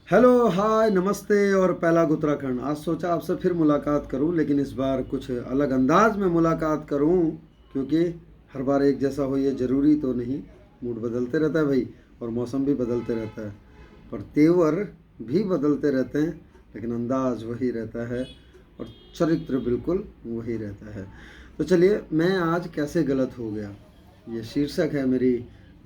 Hello hi नमस्ते और पहला उत्तराखंड। आज सोचा आपसे फिर मुलाकात करूं, लेकिन इस बार कुछ अलग अंदाज में मुलाकात करूं, क्योंकि हर बार एक जैसा हो ये ज़रूरी तो नहीं। मूड बदलते रहता है भाई, और मौसम भी बदलते रहता है, पर तेवर भी बदलते रहते हैं, लेकिन अंदाज वही रहता है और चरित्र बिल्कुल वही रहता है। तो चलिए, मैं आज कैसे गलत हो गया, ये शीर्षक है मेरी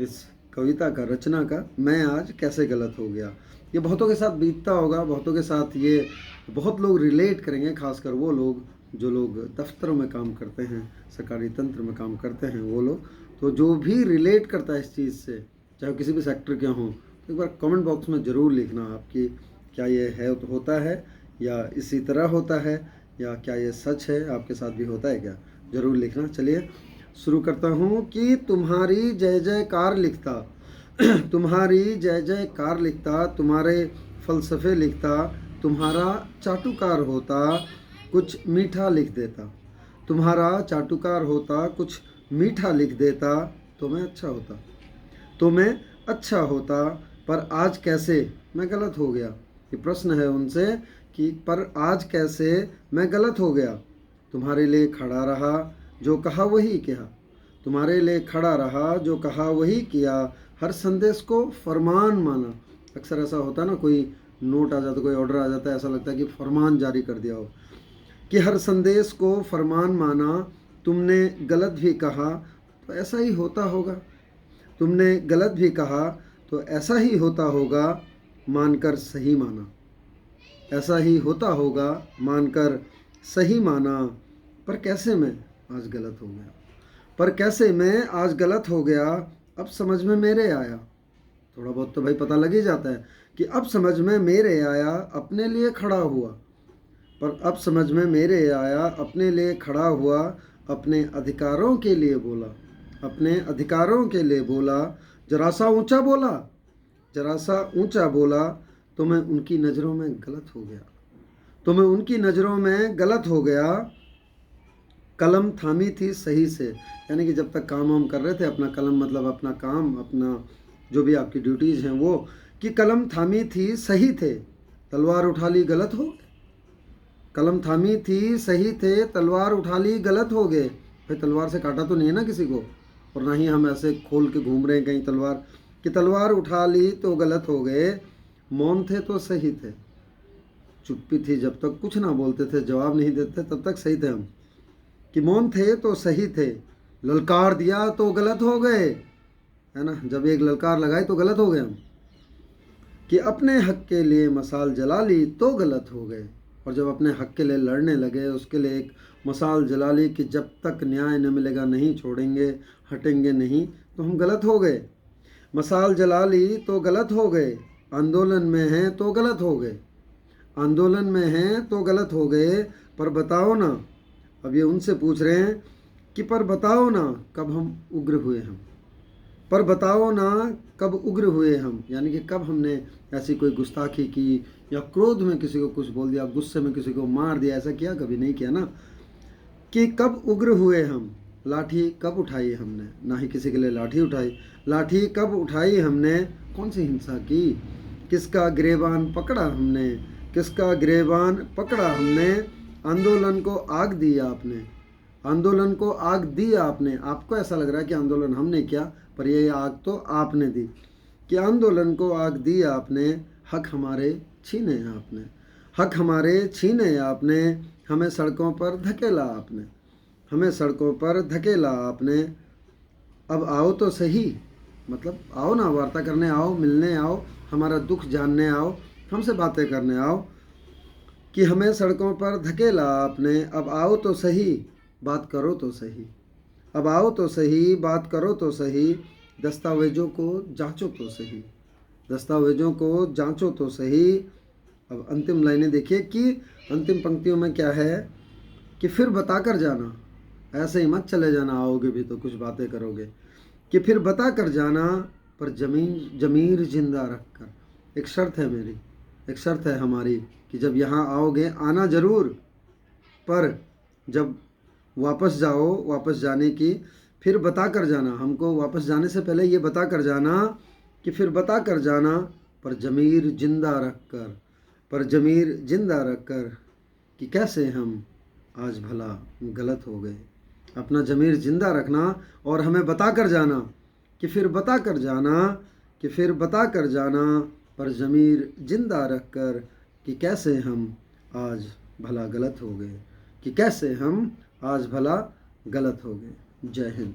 इस कविता का, रचना का। मैं आज कैसे गलत हो गया। ये बहुतों के साथ बीतता होगा, बहुतों के साथ ये बहुत लोग रिलेट करेंगे, खासकर वो लोग जो लोग दफ्तरों में काम करते हैं, सरकारी तंत्र में काम करते हैं, वो लोग। तो जो भी रिलेट करता है इस चीज़ से, चाहे वो किसी भी सेक्टर के हों, तो एक बार कमेंट बॉक्स में ज़रूर लिखना आपकी क्या ये है, तो होता है या इसी तरह होता है, या क्या ये सच है, आपके साथ भी होता है क्या, ज़रूर लिखना। चलिए शुरू करता हूँ कि तुम्हारी जय जयकार लिखता, तुम्हारी जय जयकार लिखता, तुम्हारे फ़लसफ़े लिखता, तुम्हारा चाटुकार होता, कुछ मीठा लिख देता। तुम्हारा चाटुकार होता, कुछ मीठा लिख देता, तो मैं अच्छा होता, तो मैं अच्छा होता। पर आज कैसे मैं गलत हो गया। ये प्रश्न है उनसे कि पर आज कैसे मैं गलत हो गया। तुम्हारे लिए खड़ा रहा, जो कहा वही किया। तुम्हारे लिए खड़ा रहा, जो कहा वही किया। हर संदेश को फरमान माना। अक्सर ऐसा होता है ना, कोई नोट आ जाता, कोई ऑर्डर आ जाता है, ऐसा लगता है कि फरमान जारी कर दिया हो, कि हर संदेश को फरमान माना। तुमने गलत भी कहा तो ऐसा ही होता होगा। तुमने गलत भी कहा तो ऐसा ही होता होगा, मानकर सही माना। ऐसा ही होता होगा, मानकर सही माना। पर कैसे मैं आज गलत हो गया। पर कैसे मैं आज गलत हो गया। अब समझ में मेरे आया। थोड़ा बहुत तो भाई पता लग ही जाता है कि अब समझ में मेरे आया, अपने लिए खड़ा हुआ। पर अब समझ में मेरे आया, अपने लिए खड़ा हुआ। अपने अधिकारों के लिए बोला, अपने अधिकारों के लिए बोला। जरा सा ऊंचा बोला, जरा सा ऊंचा बोला, तो मैं उनकी नज़रों में गलत हो गया। तो मैं उनकी नज़रों में गलत हो गया। कलम थामी थी सही से, यानी कि जब तक काम वाम कर रहे थे, अपना कलम मतलब अपना काम, अपना जो भी आपकी ड्यूटीज़ हैं वो, कि कलम थामी थी सही थे, तलवार उठा ली गलत हो गए। कलम थामी थी सही थे, तलवार उठा ली गलत हो गए। भाई तलवार से काटा तो नहीं है ना किसी को, और ना ही हम ऐसे खोल के घूम रहे हैं कहीं तलवार, कि तलवार उठा ली तो गलत हो गए। मौन थे तो सही थे, चुप्पी थी जब तक कुछ ना बोलते थे, जवाब नहीं देते तब तक सही थे हम। कि मौन थे तो सही थे, ललकार दिया तो गलत हो गए, है ना। जब एक ललकार लगाई तो गलत हो गए हम। कि अपने हक के लिए मसाल जला ली तो गलत हो गए, और जब अपने हक के लिए लड़ने लगे, उसके लिए एक मसाल जला ली कि जब तक न्याय न मिलेगा नहीं छोड़ेंगे, हटेंगे नहीं, तो हम गलत हो गए। मसाल जला ली तो गलत हो गए, आंदोलन में हैं तो गलत हो गए, आंदोलन में हैं तो गलत हो गए। पर बताओ ना, अब ये उनसे पूछ रहे हैं कि पर बताओ ना कब हम उग्र हुए हम। पर बताओ ना कब उग्र हुए हम, यानी कि कब हमने ऐसी कोई गुस्ताखी की, या क्रोध में किसी को कुछ बोल दिया, गुस्से में किसी को मार दिया, ऐसा किया कभी नहीं किया ना। कि कब उग्र हुए हम, लाठी कब उठाई हमने, ना ही किसी के लिए लाठी उठाई। लाठी कब उठाई हमने, कौन सी हिंसा की, किसका गिरेबान पकड़ा हमने, किसका गिरेबान पकड़ा हमने। आंदोलन को आग दी आपने, आंदोलन को आग दी आपने। आपको ऐसा लग रहा है कि आंदोलन हमने किया, पर ये आग तो आपने दी। कि आंदोलन को आग दी आपने, हक हमारे छीने आपने, हक हमारे छीने आपने। हमें सड़कों पर धकेला आपने, हमें सड़कों पर धकेला आपने। अब आओ तो सही, मतलब आओ ना, वार्ता करने आओ, मिलने आओ, हमारा दुख जानने आओ, हमसे बातें करने आओ। कि हमें सड़कों पर धकेला आपने, अब आओ तो सही, बात करो तो सही। अब आओ तो सही, बात करो तो सही। दस्तावेजों को जांचो तो सही, दस्तावेजों को जांचो तो सही। अब अंतिम लाइनें देखिए कि अंतिम पंक्तियों में क्या है, कि फिर बता कर जाना, ऐसे ही मत चले जाना, आओगे भी तो कुछ बातें करोगे। कि फिर बता कर जाना, पर जमीन जमीर जिंदा रख कर। एक शर्त है मेरी, एक शर्त है हमारी, कि जब यहाँ आओगे आना ज़रूर, पर जब वापस जाओ, वापस जाने की फिर बता कर जाना। हमको वापस जाने से पहले ये बता कर जाना, कि फिर बता कर जाना, पर ज़मीर जिंदा रख कर कि कैसे हम आज भला गलत हो गए। अपना ज़मीर जिंदा रखना और हमें बता कर जाना कि फिर बता कर जाना पर ज़मीर जिंदा रख कर कि कैसे हम आज भला गलत हो गए, कि कैसे हम आज भला गलत हो गए। जय हिंद।